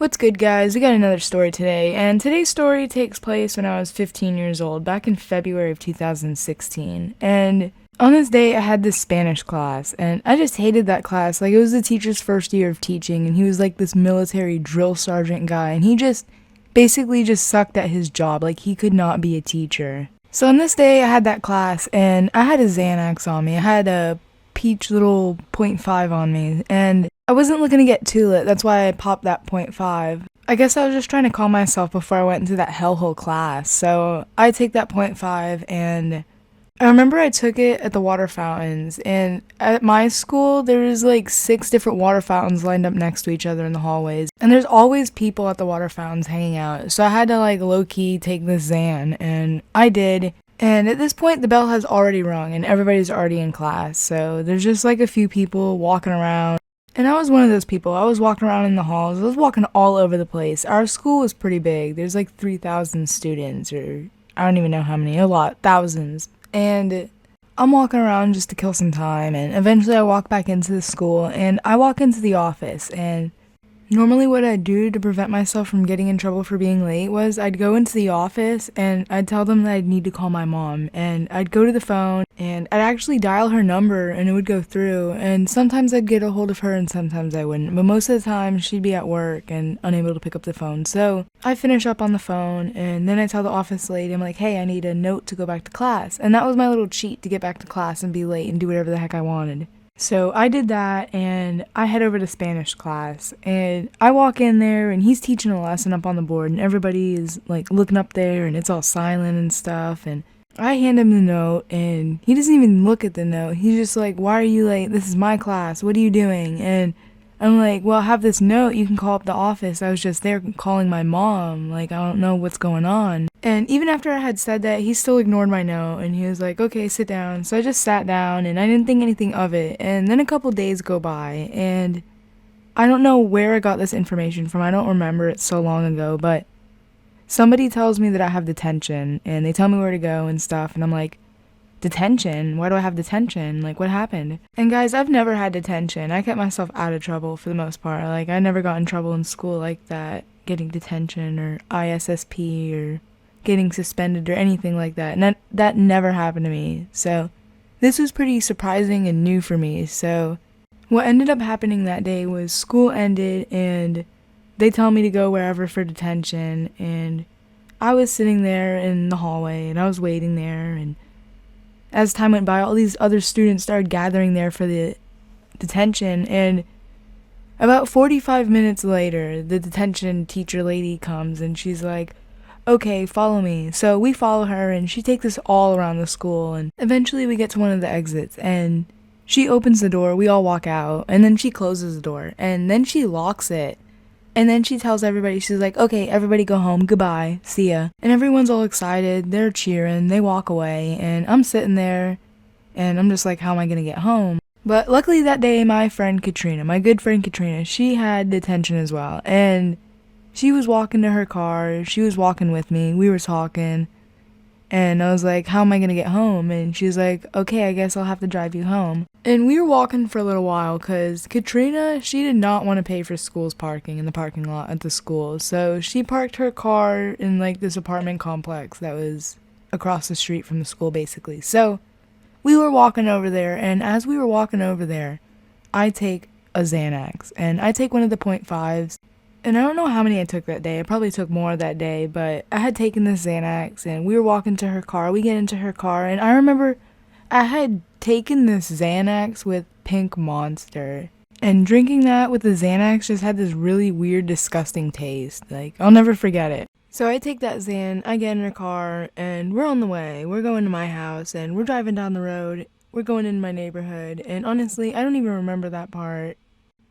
What's good, guys? We got another story today, and today's story takes place when I was 15 years old, back in February of 2016. And on this day, I had this Spanish class, and I just hated that class. Like, it was the teacher's first year of teaching, and he was like this military drill sergeant guy, and he just basically just sucked at his job. Like, he could not be a teacher. So on this day, I had that class, and I had a XANAX on me. I had a peach little .5 on me, and I wasn't looking to get too lit, that's why I popped that .5. I guess I was just trying to calm myself before I went into that hellhole class, so I take that .5, and I remember I took it at the water fountains, and at my school, there was like 6 different water fountains lined up next to each other in the hallways, and there's always people at the water fountains hanging out, so I had to like low-key take this Xan, and I did. And at this point, the bell has already rung, and everybody's already in class, so there's just like a few people walking around. And I was one of those people. I was walking around in the halls. I was walking all over the place. Our school was pretty big. There's like 3,000 students, or I don't even know how many. A lot. Thousands. And I'm walking around just to kill some time, and eventually I walk back into the school, and I walk into the office, and normally what I'd do to prevent myself from getting in trouble for being late was I'd go into the office and I'd tell them that I'd need to call my mom, and I'd go to the phone and I'd actually dial her number and it would go through, and sometimes I'd get a hold of her and sometimes I wouldn't, but most of the time she'd be at work and unable to pick up the phone. So I finish up on the phone and then I tell the office lady, I'm like, hey, I need a note to go back to class, and that was my little cheat to get back to class and be late and do whatever the heck I wanted. So I did that, and I head over to Spanish class, and I walk in there, and he's teaching a lesson up on the board, and everybody is like looking up there, and it's all silent and stuff, and I hand him the note, and he doesn't even look at the note. He's just like, why are you late? This is my class. What are you doing? And I'm like, well, I have this note. You can call up the office. I was just there calling my mom. Like, I don't know what's going on. And even after I had said that, he still ignored my note, and he was like, okay, sit down. So I just sat down, and I didn't think anything of it. And then a couple days go by, and I don't know where I got this information from. I don't remember, it so long ago, but somebody tells me that I have detention, and they tell me where to go and stuff, and I'm like, detention? Why do I have detention? Like, what happened? And guys, I've never had detention. I kept myself out of trouble for the most part. Like, I never got in trouble in school like that, getting detention or ISSP or getting suspended or anything like that. And that never happened to me. So this was pretty surprising and new for me. So what ended up happening that day was school ended and they tell me to go wherever for detention, and I was sitting there in the hallway and I was waiting there, and as time went by, all these other students started gathering there for the detention, and about 45 minutes later, the detention teacher lady comes, and she's like, okay, follow me. So we follow her, and she takes us all around the school, and eventually we get to one of the exits, and she opens the door, we all walk out, and then she closes the door, and then she locks it. And then she tells everybody, she's like, okay, everybody go home, goodbye, see ya. And everyone's all excited, they're cheering, they walk away, and I'm sitting there, and I'm just like, how am I gonna get home? But luckily that day, my friend Katrina, my good friend Katrina, she had detention as well, and she was walking to her car, she was walking with me, we were talking, and I was like, how am I gonna get home? And she was like, okay, I guess I'll have to drive you home. And we were walking for a little while because Katrina, she did not want to pay for school's parking in the parking lot at the school. So she parked her car in like this apartment complex that was across the street from the school basically. So we were walking over there, and as we were walking over there, I take a XANAX, and I take one of the .5s. And I don't know how many I took that day. I probably took more that day, but I had taken this XANAX, and we were walking to her car. We get into her car, and I remember I had taken this XANAX with Pink Monster, and drinking that with the XANAX just had this really weird, disgusting taste. Like, I'll never forget it. So I take that Xan, I get in her car, and we're on the way. We're going to my house, and we're driving down the road. We're going in my neighborhood, and honestly, I don't even remember that part.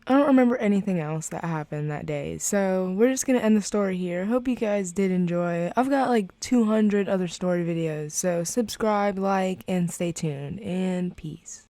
I don't remember anything else that happened that day, so we're just gonna end the story here. Hope you guys did enjoy. I've got like 200 other story videos, so subscribe, like, and stay tuned, and peace.